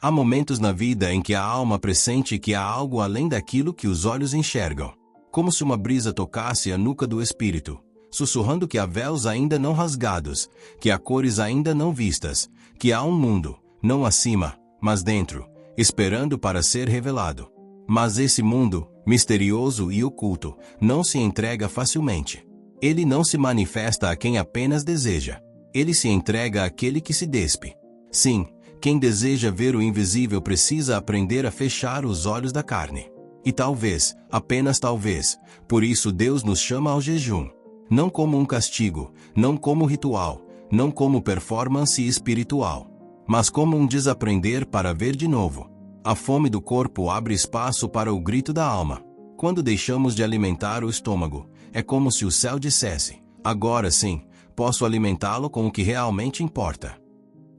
Há momentos na vida em que a alma pressente que há algo além daquilo que os olhos enxergam. Como se uma brisa tocasse a nuca do espírito, sussurrando que há véus ainda não rasgados, que há cores ainda não vistas, que há um mundo, não acima, mas dentro, esperando para ser revelado. Mas esse mundo, misterioso e oculto, não se entrega facilmente. Ele não se manifesta a quem apenas deseja. Ele se entrega àquele que se despe. Sim, quem deseja ver o invisível precisa aprender a fechar os olhos da carne. E talvez, apenas talvez, por isso Deus nos chama ao jejum. Não como um castigo, não como ritual, não como performance espiritual, mas como um desaprender para ver de novo. A fome do corpo abre espaço para o grito da alma. Quando deixamos de alimentar o estômago, é como se o céu dissesse: agora sim, posso alimentá-lo com o que realmente importa.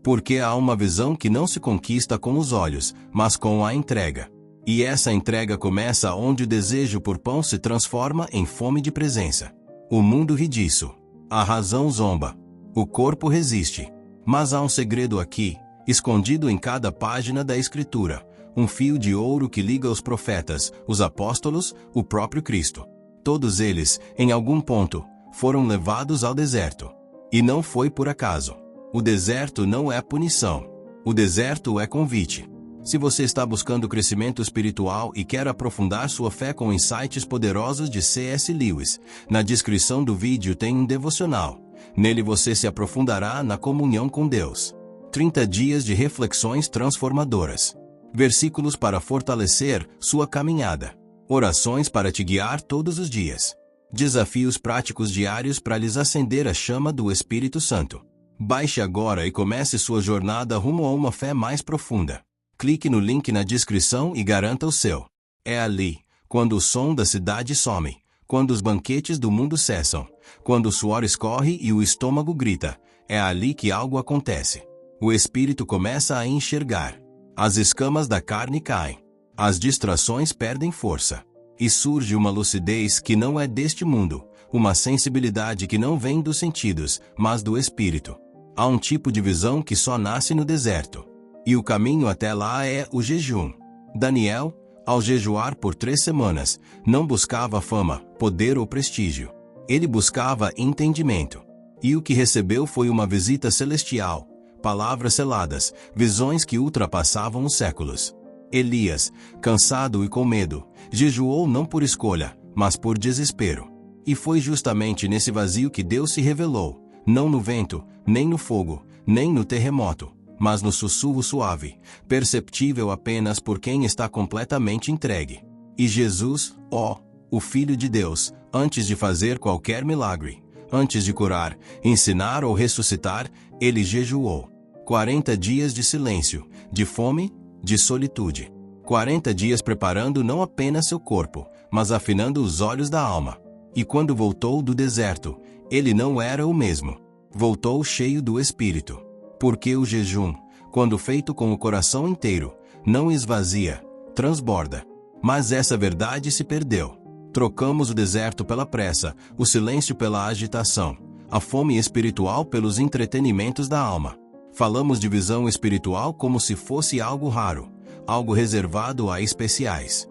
Porque há uma visão que não se conquista com os olhos, mas com a entrega. E essa entrega começa onde o desejo por pão se transforma em fome de presença. O mundo ri disso. A razão zomba. O corpo resiste. Mas há um segredo aqui, escondido em cada página da Escritura. Um fio de ouro que liga os profetas, os apóstolos, o próprio Cristo. Todos eles, em algum ponto, foram levados ao deserto. E não foi por acaso. O deserto não é punição. O deserto é convite. Se você está buscando crescimento espiritual e quer aprofundar sua fé com insights poderosos de C.S. Lewis, na descrição do vídeo tem um devocional. Nele você se aprofundará na comunhão com Deus. 30 dias de reflexões transformadoras. Versículos para fortalecer sua caminhada. Orações para te guiar todos os dias. Desafios práticos diários para lhes acender a chama do Espírito Santo. Baixe agora e comece sua jornada rumo a uma fé mais profunda. Clique no link na descrição e garanta o seu. É ali, quando o som da cidade some, quando os banquetes do mundo cessam, quando o suor escorre e o estômago grita, é ali que algo acontece. O espírito começa a enxergar. As escamas da carne caem. As distrações perdem força. E surge uma lucidez que não é deste mundo, uma sensibilidade que não vem dos sentidos, mas do espírito. Há um tipo de visão que só nasce no deserto. E o caminho até lá é o jejum. Daniel, ao jejuar por 3 semanas, não buscava fama, poder ou prestígio. Ele buscava entendimento. E o que recebeu foi uma visita celestial, palavras seladas, visões que ultrapassavam os séculos. Elias, cansado e com medo, jejuou não por escolha, mas por desespero. E foi justamente nesse vazio que Deus se revelou, não no vento, nem no fogo, nem no terremoto, mas no sussurro suave, perceptível apenas por quem está completamente entregue. E Jesus, o Filho de Deus, antes de fazer qualquer milagre, antes de curar, ensinar ou ressuscitar, ele jejuou. 40 dias de silêncio, de fome, de solitude. 40 dias preparando não apenas seu corpo, mas afinando os olhos da alma. E quando voltou do deserto, ele não era o mesmo. Voltou cheio do Espírito. Porque o jejum, quando feito com o coração inteiro, não esvazia, transborda. Mas essa verdade se perdeu. Trocamos o deserto pela pressa, o silêncio pela agitação, a fome espiritual pelos entretenimentos da alma. Falamos de visão espiritual como se fosse algo raro, algo reservado a especiais.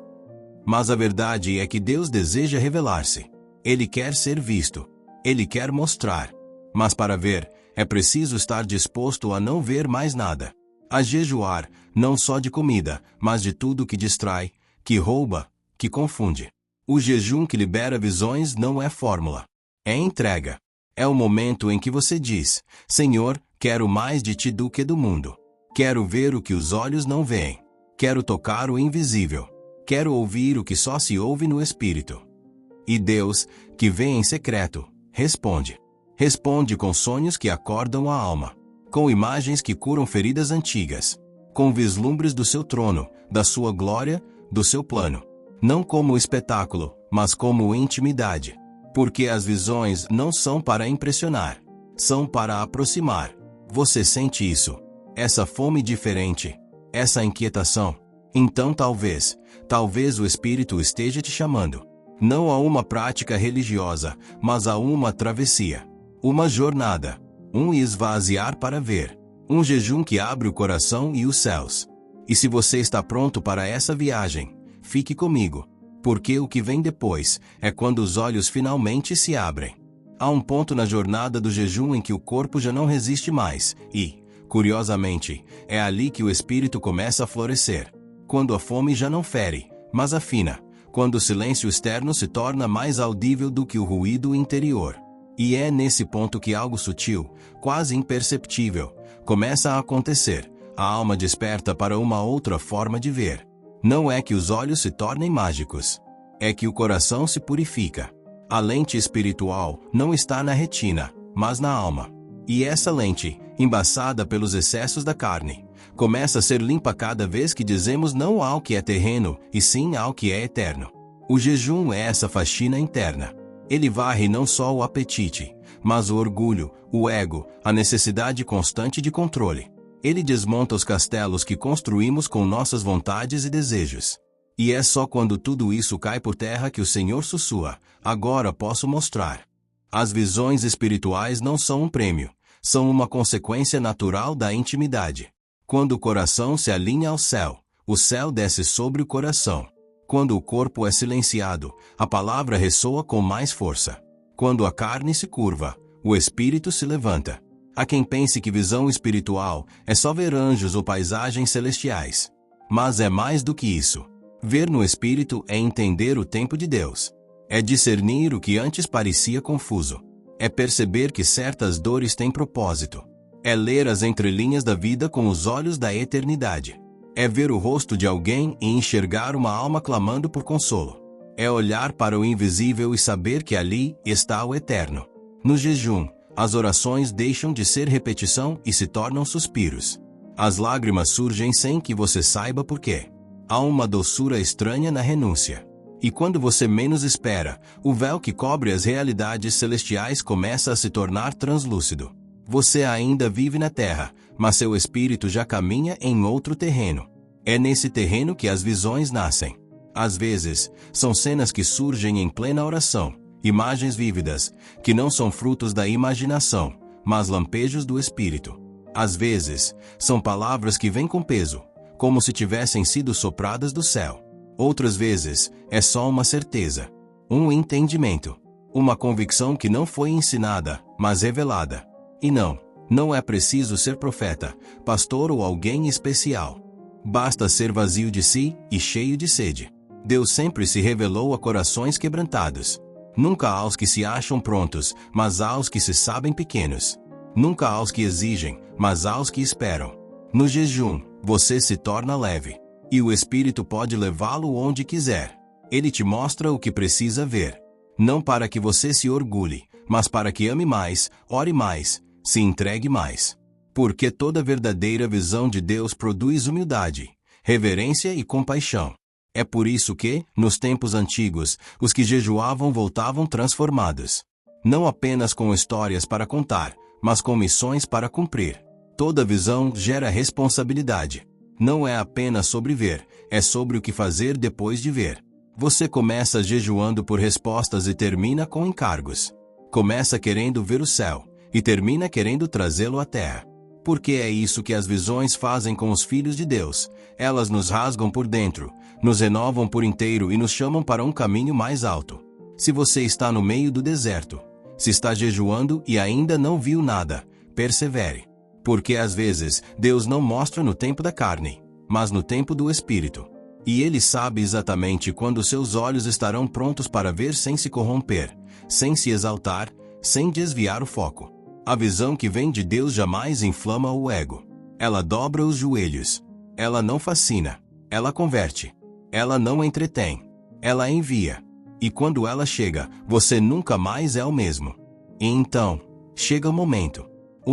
Mas a verdade é que Deus deseja revelar-se. Ele quer ser visto. Ele quer mostrar. Mas para ver, é preciso estar disposto a não ver mais nada. A jejuar, não só de comida, mas de tudo que distrai, que rouba, que confunde. O jejum que libera visões não é fórmula. É entrega. É o momento em que você diz: Senhor, quero mais de ti do que do mundo. Quero ver o que os olhos não veem. Quero tocar o invisível. Quero ouvir o que só se ouve no Espírito. E Deus, que vê em secreto, responde. Responde com sonhos que acordam a alma, com imagens que curam feridas antigas, com vislumbres do seu trono, da sua glória, do seu plano. Não como espetáculo, mas como intimidade. Porque as visões não são para impressionar, são para aproximar. Você sente isso? Essa fome diferente? Essa inquietação? Então talvez o Espírito esteja te chamando. Não a uma prática religiosa, mas a uma travessia. Uma jornada. Um esvaziar para ver. Um jejum que abre o coração e os céus. E se você está pronto para essa viagem, fique comigo. Porque o que vem depois é quando os olhos finalmente se abrem. Há um ponto na jornada do jejum em que o corpo já não resiste mais, e, curiosamente, é ali que o espírito começa a florescer. Quando a fome já não fere, mas afina. Quando o silêncio externo se torna mais audível do que o ruído interior. E é nesse ponto que algo sutil, quase imperceptível, começa a acontecer. A alma desperta para uma outra forma de ver. Não é que os olhos se tornem mágicos. É que o coração se purifica. A lente espiritual não está na retina, mas na alma. E essa lente, embaçada pelos excessos da carne, começa a ser limpa cada vez que dizemos não ao que é terreno, e sim ao que é eterno. O jejum é essa faxina interna. Ele varre não só o apetite, mas o orgulho, o ego, a necessidade constante de controle. Ele desmonta os castelos que construímos com nossas vontades e desejos. E é só quando tudo isso cai por terra que o Senhor sussurra: agora posso mostrar. As visões espirituais não são um prêmio, são uma consequência natural da intimidade. Quando o coração se alinha ao céu, o céu desce sobre o coração. Quando o corpo é silenciado, a palavra ressoa com mais força. Quando a carne se curva, o espírito se levanta. Há quem pense que visão espiritual é só ver anjos ou paisagens celestiais. Mas é mais do que isso. Ver no espírito é entender o tempo de Deus. É discernir o que antes parecia confuso. É perceber que certas dores têm propósito. É ler as entrelinhas da vida com os olhos da eternidade. É ver o rosto de alguém e enxergar uma alma clamando por consolo. É olhar para o invisível e saber que ali está o eterno. No jejum, as orações deixam de ser repetição e se tornam suspiros. As lágrimas surgem sem que você saiba por quê. Há uma doçura estranha na renúncia. E quando você menos espera, o véu que cobre as realidades celestiais começa a se tornar translúcido. Você ainda vive na terra, mas seu espírito já caminha em outro terreno. É nesse terreno que as visões nascem. Às vezes, são cenas que surgem em plena oração, imagens vívidas, que não são frutos da imaginação, mas lampejos do espírito. Às vezes, são palavras que vêm com peso, como se tivessem sido sopradas do céu. Outras vezes, é só uma certeza, um entendimento, uma convicção que não foi ensinada, mas revelada. E não é preciso ser profeta, pastor ou alguém especial. Basta ser vazio de si e cheio de sede. Deus sempre se revelou a corações quebrantados. Nunca aos que se acham prontos, mas aos que se sabem pequenos. Nunca aos que exigem, mas aos que esperam. No jejum, você se torna leve. E o Espírito pode levá-lo onde quiser. Ele te mostra o que precisa ver. Não para que você se orgulhe, mas para que ame mais, ore mais, se entregue mais. Porque toda verdadeira visão de Deus produz humildade, reverência e compaixão. É por isso que, nos tempos antigos, os que jejuavam voltavam transformados. Não apenas com histórias para contar, mas com missões para cumprir. Toda visão gera responsabilidade. Não é apenas sobre ver, é sobre o que fazer depois de ver. Você começa jejuando por respostas e termina com encargos. Começa querendo ver o céu, e termina querendo trazê-lo à terra. Porque é isso que as visões fazem com os filhos de Deus. Elas nos rasgam por dentro, nos renovam por inteiro e nos chamam para um caminho mais alto. Se você está no meio do deserto, se está jejuando e ainda não viu nada, persevere. Porque às vezes, Deus não mostra no tempo da carne, mas no tempo do Espírito. E Ele sabe exatamente quando seus olhos estarão prontos para ver sem se corromper, sem se exaltar, sem desviar o foco. A visão que vem de Deus jamais inflama o ego. Ela dobra os joelhos. Ela não fascina. Ela converte. Ela não entretém. Ela envia. E quando ela chega, você nunca mais é o mesmo. E então, chega o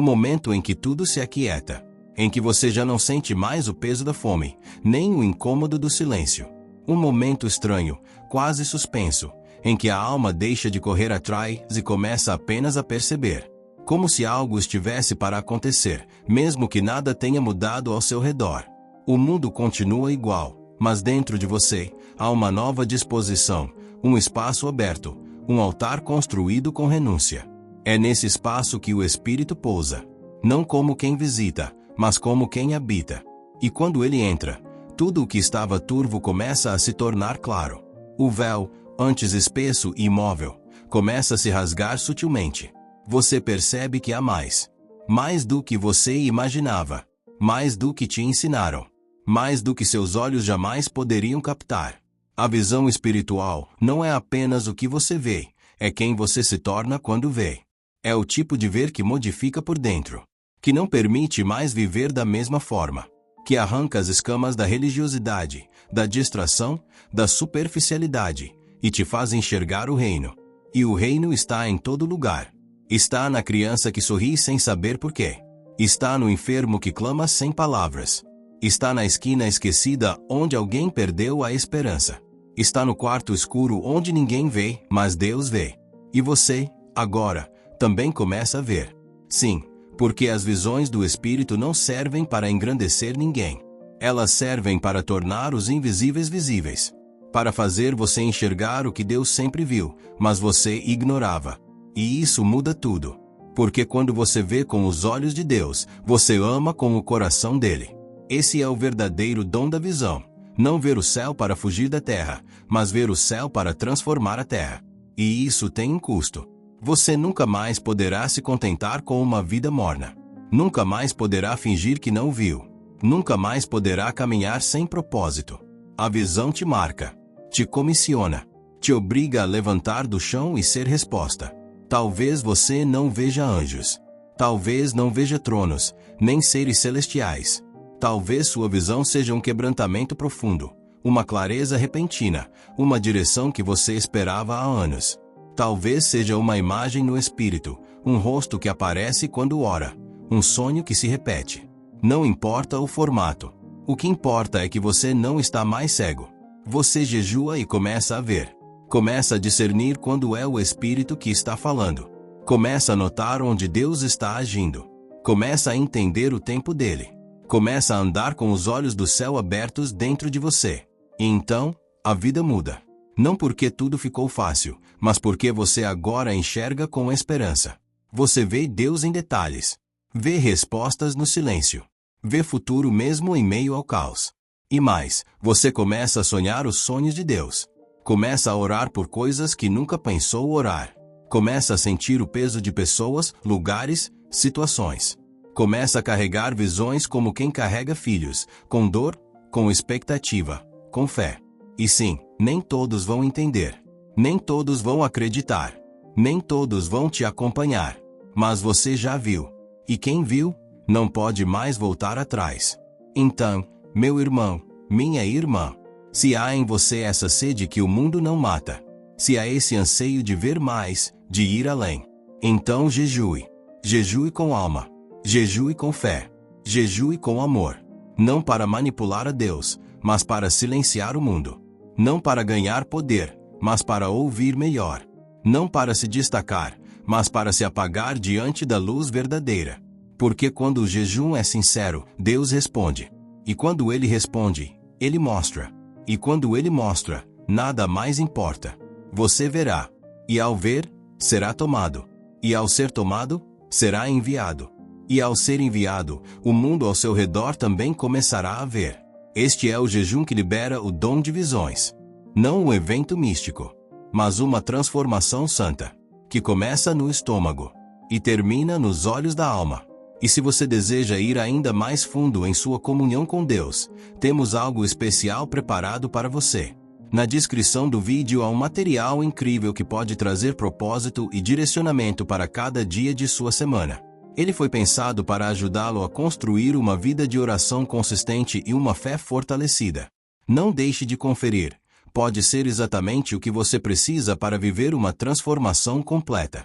momento em que tudo se aquieta, em que você já não sente mais o peso da fome, nem o incômodo do silêncio. Um momento estranho, quase suspenso, em que a alma deixa de correr atrás e começa apenas a perceber. Como se algo estivesse para acontecer, mesmo que nada tenha mudado ao seu redor. O mundo continua igual, mas dentro de você, há uma nova disposição, um espaço aberto, um altar construído com renúncia. É nesse espaço que o Espírito pousa. Não como quem visita, mas como quem habita. E quando ele entra, Tudo o que estava turvo começa a se tornar claro. O véu, antes espesso e imóvel, começa a se rasgar sutilmente. Você percebe que há mais. Mais do que você imaginava. Mais do que te ensinaram. Mais do que seus olhos jamais poderiam captar. A visão espiritual não é apenas o que você vê, é quem você se torna quando vê. É o tipo de ver que modifica por dentro, que não permite mais viver da mesma forma, que arranca as escamas da religiosidade, da distração, da superficialidade, e te faz enxergar o reino. E o reino está em todo lugar. Está na criança que sorri sem saber porquê. Está no enfermo que clama sem palavras. Está na esquina esquecida onde alguém perdeu a esperança. Está no quarto escuro onde ninguém vê, mas Deus vê. E você, agora, também começa a ver. Sim, porque as visões do Espírito não servem para engrandecer ninguém. Elas servem para tornar os invisíveis visíveis. Para fazer você enxergar o que Deus sempre viu, mas você ignorava. E isso muda tudo. Porque quando você vê com os olhos de Deus, você ama com o coração dele. Esse é o verdadeiro dom da visão. Não ver o céu para fugir da terra, mas ver o céu para transformar a terra. E isso tem um custo. Você nunca mais poderá se contentar com uma vida morna. Nunca mais poderá fingir que não viu. Nunca mais poderá caminhar sem propósito. A visão te marca, te comissiona, te obriga a levantar do chão e ser resposta. Talvez você não veja anjos. Talvez não veja tronos, nem seres celestiais. Talvez sua visão seja um quebrantamento profundo, uma clareza repentina, uma direção que você esperava há anos. Talvez seja uma imagem no espírito, um rosto que aparece quando ora, um sonho que se repete. Não importa o formato. O que importa é que você não está mais cego. Você jejua e começa a ver. Começa a discernir quando é o Espírito que está falando. Começa a notar onde Deus está agindo. Começa a entender o tempo dele. Começa a andar com os olhos do céu abertos dentro de você. E então, a vida muda. Não porque tudo ficou fácil, mas porque você agora enxerga com esperança. Você vê Deus em detalhes. Vê respostas no silêncio. Vê futuro mesmo em meio ao caos. E mais, você começa a sonhar os sonhos de Deus. Começa a orar por coisas que nunca pensou orar. Começa a sentir o peso de pessoas, lugares, situações. Começa a carregar visões como quem carrega filhos, com dor, com expectativa, com fé. E sim, nem todos vão entender. Nem todos vão acreditar. Nem todos vão te acompanhar. Mas você já viu. E quem viu, não pode mais voltar atrás. Então, meu irmão, minha irmã, se há em você essa sede que o mundo não mata, se há esse anseio de ver mais, de ir além, então jejue. Jejue com alma. Jejue com fé. Jejue com amor. Não para manipular a Deus, mas para silenciar o mundo. Não para ganhar poder, mas para ouvir melhor. Não para se destacar, mas para se apagar diante da luz verdadeira. Porque quando o jejum é sincero, Deus responde. E quando ele responde, ele mostra. E quando ele mostra, nada mais importa. Você verá. E ao ver, será tomado. E ao ser tomado, será enviado. E ao ser enviado, o mundo ao seu redor também começará a ver. Este é o jejum que libera o dom de visões. Não um evento místico, mas uma transformação santa, que começa no estômago e termina nos olhos da alma. E se você deseja ir ainda mais fundo em sua comunhão com Deus, temos algo especial preparado para você. Na descrição do vídeo há um material incrível que pode trazer propósito e direcionamento para cada dia de sua semana. Ele foi pensado para ajudá-lo a construir uma vida de oração consistente e uma fé fortalecida. Não deixe de conferir. Pode ser exatamente o que você precisa para viver uma transformação completa.